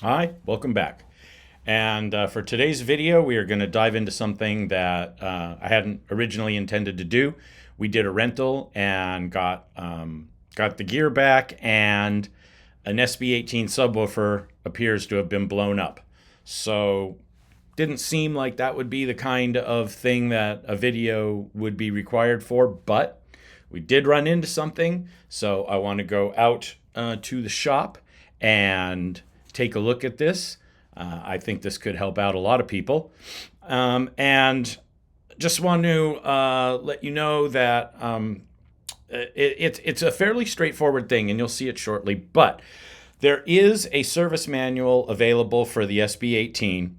Hi, welcome back. And for today's video, we are going to dive into something that I hadn't originally intended to do. We did a rental and got the gear back, and an SB18 subwoofer appears to have been blown up. So didn't seem like that would be the kind of thing that a video would be required for, but we did run into something. So I want to go out to the shop and take a look at this. I think this could help out a lot of people. And just want to let you know that it's a fairly straightforward thing, and you'll see it shortly. But there is a service manual available for the SB18.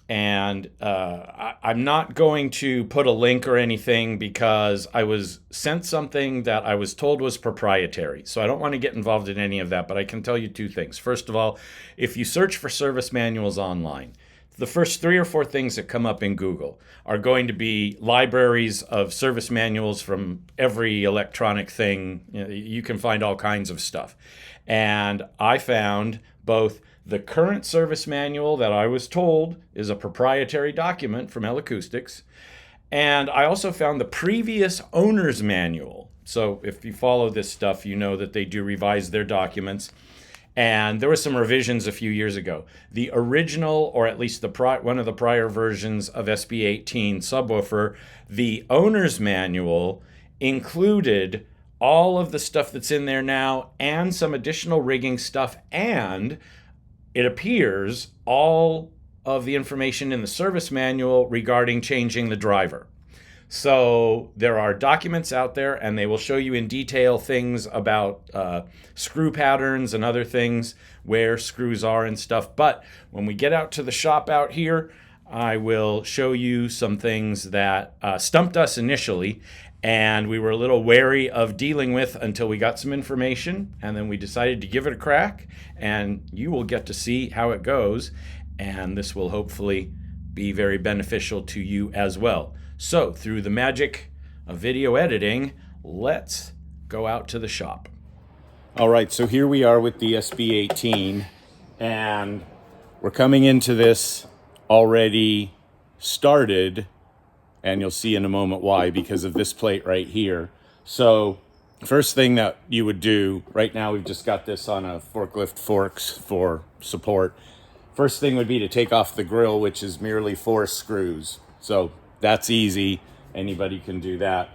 And I'm not going to put a link or anything because I was sent something that I was told was proprietary. So I don't want to get involved in any of that, but I can tell you two things. First of all, if you search for service manuals online, the first 3 or 4 things that come up in Google are going to be libraries of service manuals from every electronic thing. You can find all kinds of stuff. And I found both the current service manual that I was told is a proprietary document from L-Acoustics, and I also found the previous owner's manual. So if you follow this stuff, you know that they do revise their documents. And there were some revisions a few years ago. The original, or at least one of the prior versions of SB18 subwoofer, the owner's manual included all of the stuff that's in there now and some additional rigging stuff, and it appears all of the information in the service manual regarding changing the driver. So there are documents out there, and they will show you in detail things about screw patterns and other things, where screws are and stuff. But when we get out to the shop out here, I will show you some things that stumped us initially, and we were a little wary of dealing with until we got some information, and then we decided to give it a crack, and you will get to see how it goes, and this will hopefully be very beneficial to you as well. So through the magic of video editing, let's go out to the shop. All right, so here we are with the SB18, and we're coming into this already started, and you'll see in a moment why, because of this plate right here. So first thing that you would do, right now we've just got this on a forklift forks for support. First thing would be to take off the grill, which is merely 4 screws. So that's easy, anybody can do that.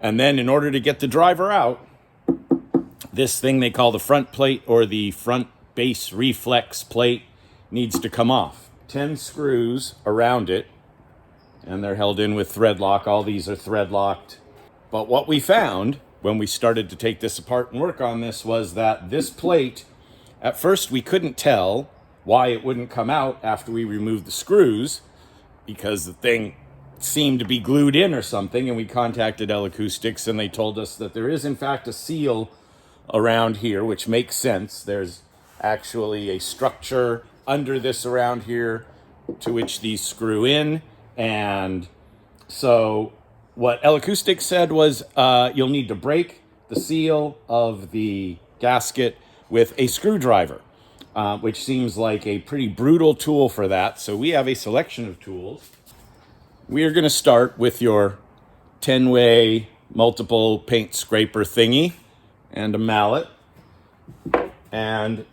And then in order to get the driver out, this thing they call the front plate, or the front base reflex plate, needs to come off. 10 screws around it, and they're held in with thread lock. All these are thread locked. But what we found when we started to take this apart and work on this was that this plate, at first we couldn't tell why it wouldn't come out after we removed the screws, because the thing seemed to be glued in or something, and we contacted L-Acoustics, and they told us that there is in fact a seal around here, which makes sense. There's actually a structure under this around here to which these screw in. And so what L-Acoustics said was you'll need to break the seal of the gasket with a screwdriver, which seems like a pretty brutal tool for that. So we have a selection of tools. We are going to start with your 10-way multiple paint scraper thingy and a mallet. And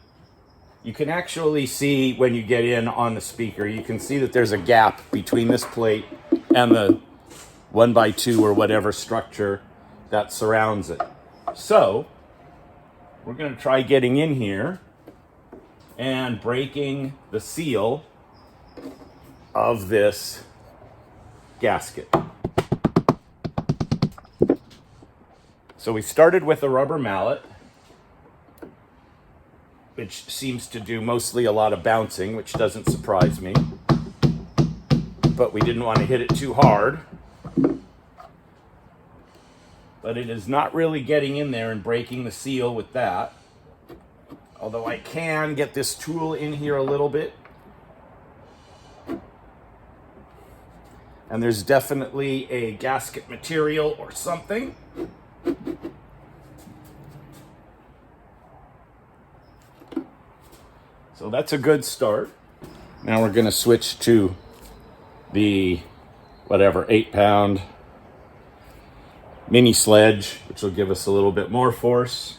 you can actually see when you get in on the speaker, you can see that there's a gap between this plate and the 1x2 or whatever structure that surrounds it. So we're going to try getting in here and breaking the seal of this gasket. So we started with a rubber mallet, which seems to do mostly a lot of bouncing, which doesn't surprise me. But we didn't want to hit it too hard. But it is not really getting in there and breaking the seal with that. Although I can get this tool in here a little bit. And there's definitely a gasket material or something. So that's a good start. Now we're going to switch to the, whatever, 8-pound mini sledge, which will give us a little bit more force.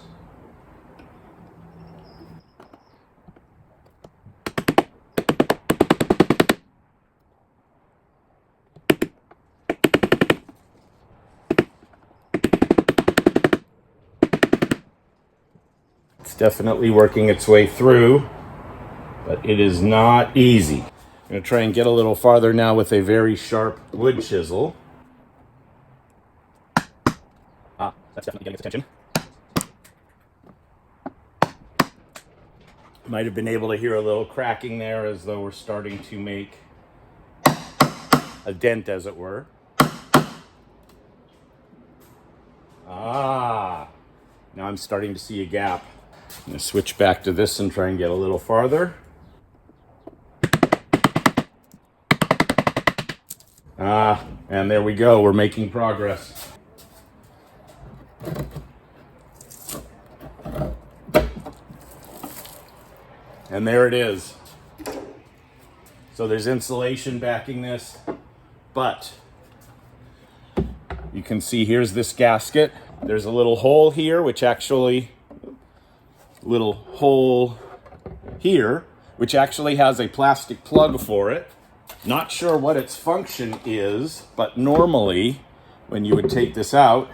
It's definitely working its way through, but it is not easy. I'm going to try and get a little farther now with a very sharp wood chisel. That's definitely getting its attention. Might have been able to hear a little cracking there, as though we're starting to make a dent, as it were. Now I'm starting to see a gap. I'm going to switch back to this and try and get a little farther. And there we go. We're making progress. And there it is. So there's insulation backing this, but you can see here's this gasket. There's a little hole here, which actually has a plastic plug for it. Not sure what its function is, but normally when you would take this out,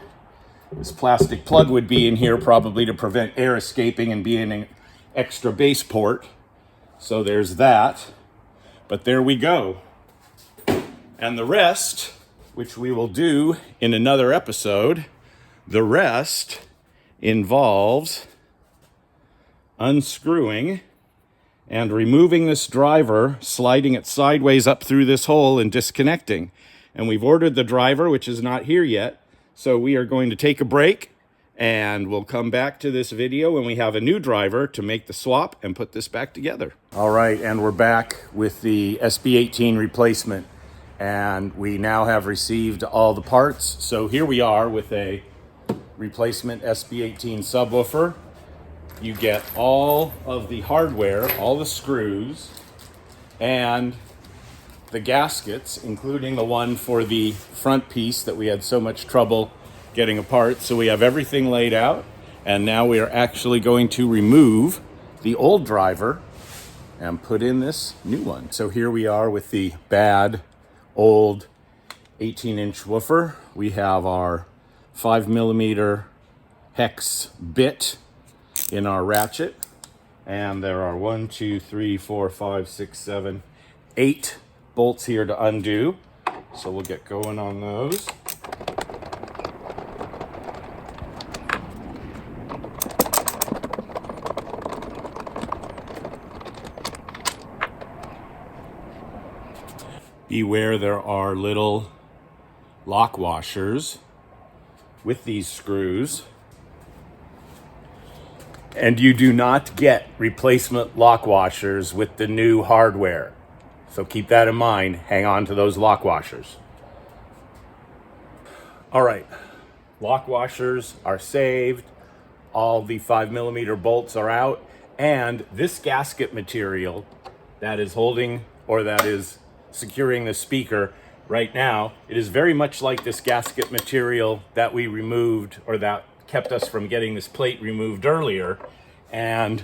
this plastic plug would be in here probably to prevent air escaping and being an extra base port. So there's that. But there we go. And the rest, which we will do in another episode, the rest involves unscrewing and removing this driver, sliding it sideways up through this hole and disconnecting. And we've ordered the driver, which is not here yet. So we are going to take a break and we'll come back to this video when we have a new driver to make the swap and put this back together. All right, and we're back with the SB18 replacement. And we now have received all the parts. So here we are with a replacement SB18 subwoofer. You get all of the hardware, all the screws, and the gaskets, including the one for the front piece that we had so much trouble getting apart. So we have everything laid out, and now we are actually going to remove the old driver and put in this new one. So here we are with the bad old 18-inch woofer. We have our 5mm hex bit in our ratchet, and there are 1, 2, 3, 4, 5, 6, 7, 8 bolts here to undo. So we'll get going on those. Beware, there are little lock washers with these screws. And you do not get replacement lock washers with the new hardware. So keep that in mind. Hang on to those lock washers. All right, lock washers are saved. All the 5mm bolts are out. And this gasket material that is holding, or that is securing the speaker right now, it is very much like this gasket material that we removed, or that kept us from getting this plate removed earlier. And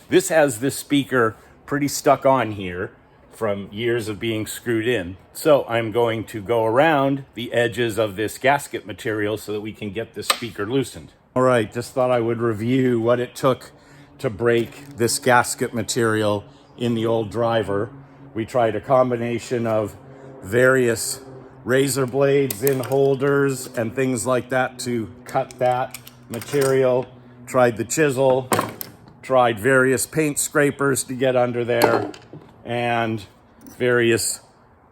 this has this speaker pretty stuck on here from years of being screwed in. So I'm going to go around the edges of this gasket material so that we can get this speaker loosened. All right, just thought I would review what it took to break this gasket material in the old driver. We tried a combination of various razor blades in holders and things like that to cut that material. Tried the chisel, tried various paint scrapers to get under there, and various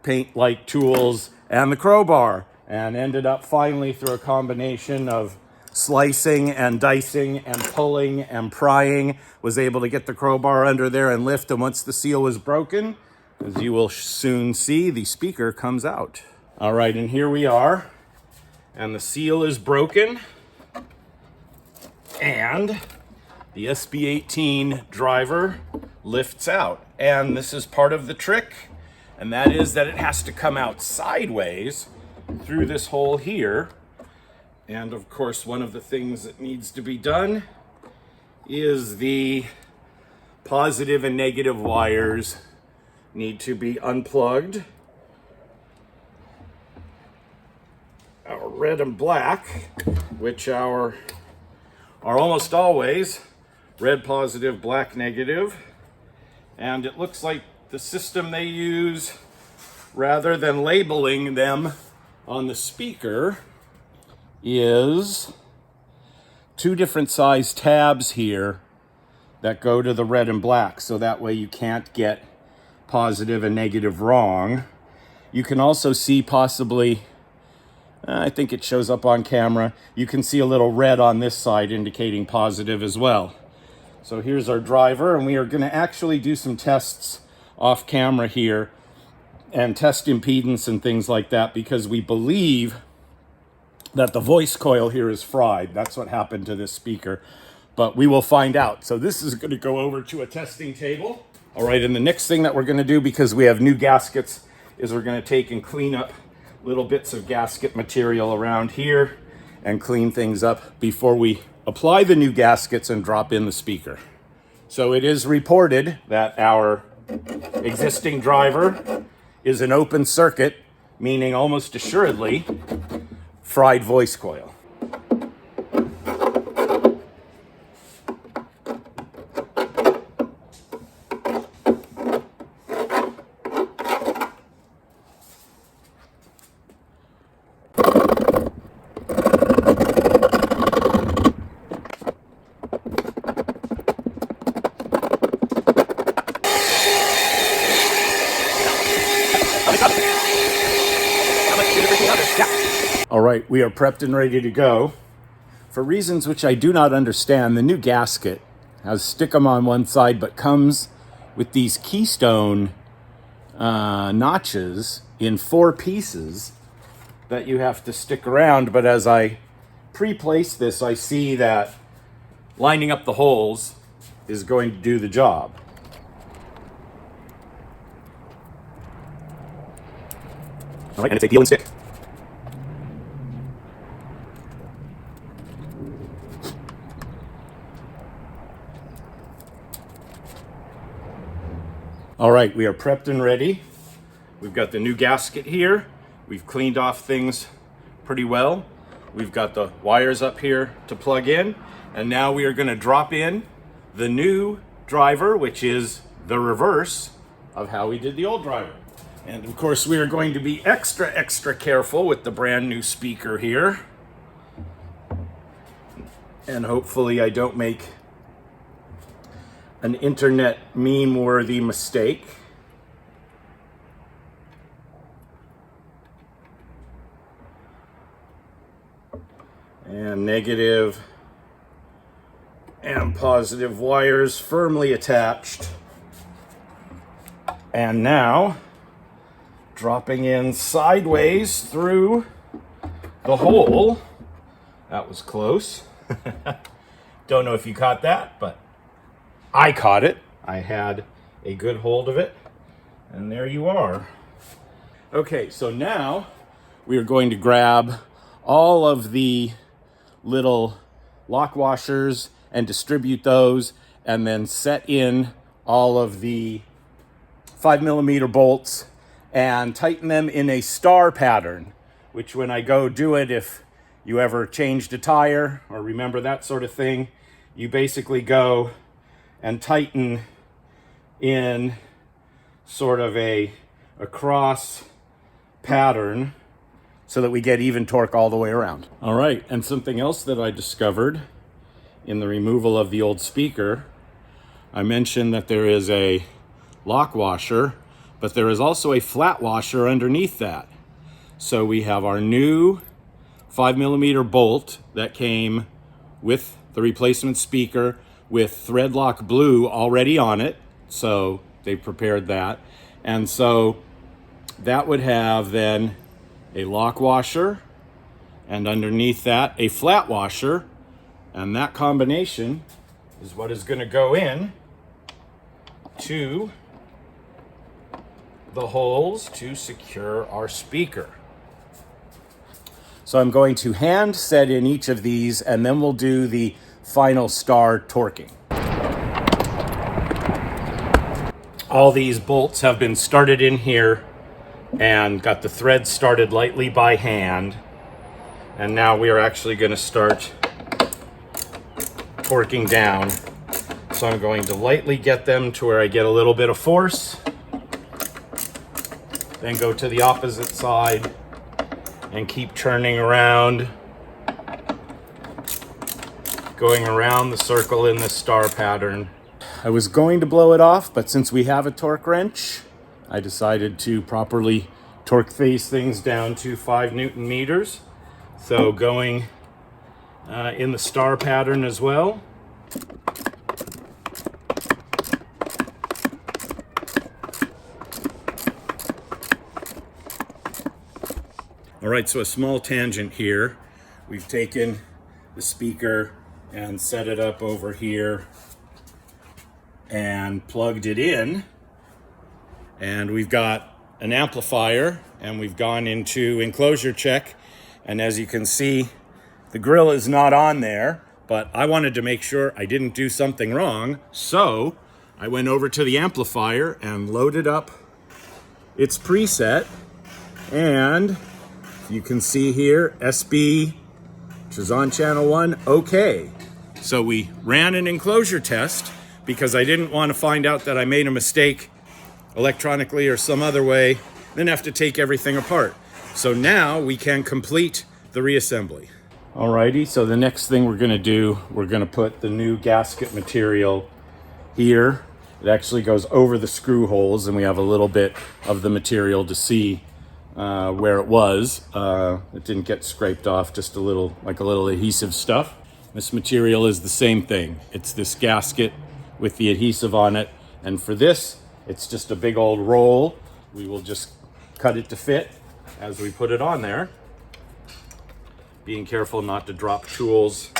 paint-like tools and the crowbar, and ended up finally through a combination of slicing and dicing and pulling and prying, was able to get the crowbar under there and lift. And once the seal was broken, as you will soon see, the speaker comes out. All right, and here we are, and the seal is broken, and the SB18 driver lifts out. And this is part of the trick, and that is that it has to come out sideways through this hole here. And of course, one of the things that needs to be done is the positive and negative wires need to be unplugged. Our red and black, which are almost always red positive, black negative. And it looks like the system they use, rather than labeling them on the speaker, is two different size tabs here that go to the red and black, so that way you can't get positive and negative wrong. You can also see possibly, I think it shows up on camera, you can see a little red on this side indicating positive as well. So here's our driver, and we are going to actually do some tests off camera here and test impedance and things like that, because we believe that the voice coil here is fried. That's what happened to this speaker, but we will find out. So this is going to go over to a testing table. All right, and the next thing that we're going to do, because we have new gaskets, is we're going to take and clean up little bits of gasket material around here and clean things up before we apply the new gaskets and drop in the speaker. So it is reported that our existing driver is an open circuit, meaning almost assuredly fried voice coil. All right, we are prepped and ready to go. For reasons which I do not understand, the new gasket has stick-em on one side, but comes with these keystone notches in 4 pieces that you have to stick around. But as I pre-place this, I see that lining up the holes is going to do the job. All right, and it's a peel and stick. All right, we are prepped and ready. We've got the new gasket here. We've cleaned off things pretty well. We've got the wires up here to plug in. And now we are going to drop in the new driver, which is the reverse of how we did the old driver. And of course, we are going to be extra careful with the brand new speaker here. And hopefully I don't make an internet meme-worthy mistake. And negative and positive wires firmly attached. And now, dropping in sideways through the hole. That was close. Don't know if you caught that, but I caught it. I had a good hold of it, and there you are. Okay, so now we are going to grab all of the little lock washers and distribute those, and then set in all of the 5mm bolts and tighten them in a star pattern, which when I go do it, if you ever changed a tire or remember that sort of thing, you basically go and tighten in sort of a cross pattern so that we get even torque all the way around. All right, and something else that I discovered in the removal of the old speaker, I mentioned that there is a lock washer, but there is also a flat washer underneath that. So we have our new 5mm bolt that came with the replacement speaker with threadlock blue already on it. So they prepared that. And so that would have then a lock washer, and underneath that a flat washer, and that combination is what is going to go in to the holes to secure our speaker. So I'm going to hand set in each of these, and then we'll do the final star torquing. All these bolts have been started in here and got the threads started lightly by hand. And now we are actually going to start torquing down. So I'm going to lightly get them to where I get a little bit of force. Then go to the opposite side and keep turning around, going around the circle in this star pattern. I was going to blow it off, but since we have a torque wrench, I decided to properly torque these things down to 5 Newton meters. So going in the star pattern as well. All right, so a small tangent here. We've taken the speaker and set it up over here and plugged it in. And we've got an amplifier, and we've gone into enclosure check. And as you can see, the grill is not on there, but I wanted to make sure I didn't do something wrong. So I went over to the amplifier and loaded up its preset. And you can see here, SB, which is on channel 1, okay. So we ran an enclosure test because I didn't want to find out that I made a mistake electronically or some other way, then have to take everything apart. So now we can complete the reassembly. Alrighty, so the next thing we're gonna do, we're gonna put the new gasket material here. It actually goes over the screw holes, and we have a little bit of the material to see where it was. It didn't get scraped off, just a little, like a little adhesive stuff. This material is the same thing. It's this gasket with the adhesive on it. And for this, it's just a big old roll. We will just cut it to fit as we put it on there. Being careful not to drop tools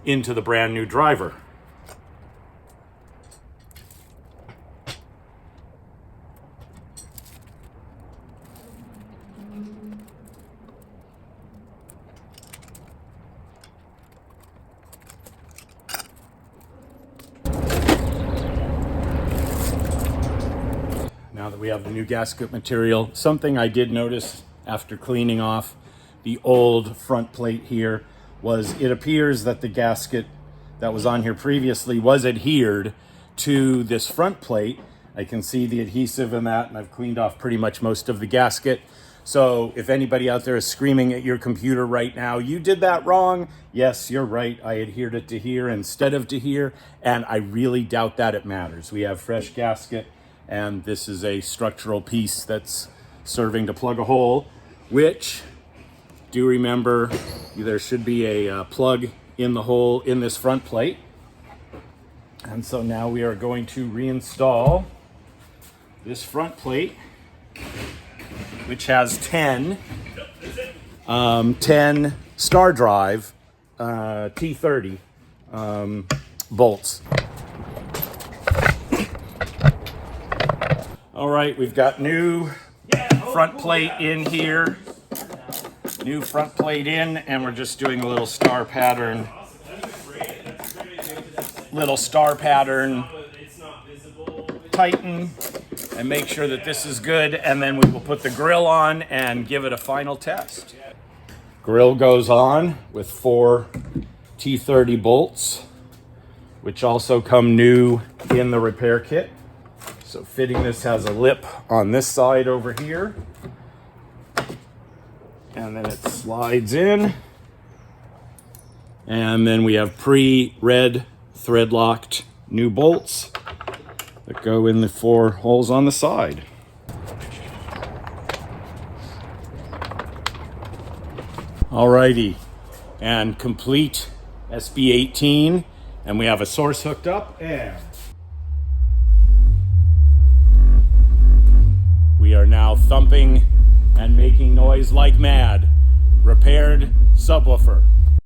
into the brand new driver. Now that we have the new gasket material, something I did notice after cleaning off the old front plate here was it appears that the gasket that was on here previously was adhered to this front plate. I can see the adhesive in that, and I've cleaned off pretty much most of the gasket. So if anybody out there is screaming at your computer right now, you did that wrong. Yes, you're right. I adhered it to here instead of to here, and I really doubt that it matters. We have fresh gasket, and this is a structural piece that's serving to plug a hole, which, do remember, there should be a plug in the hole in this front plate. And so now we are going to reinstall this front plate, which has 10 star drive T30 bolts. All right, we've got new front plate in here. New front plate in, and we're just doing a little star pattern. Tighten and make sure that this is good, and then we will put the grill on and give it a final test. Grill goes on with 4 T30 bolts, which also come new in the repair kit. So fitting this has a lip on this side over here, and then it slides in. And then we have pre-red thread locked new bolts that go in the 4 holes on the side. Alrighty, and complete SB18, and we have a source hooked up, and we are now thumping and making noise like mad. Repaired subwoofer.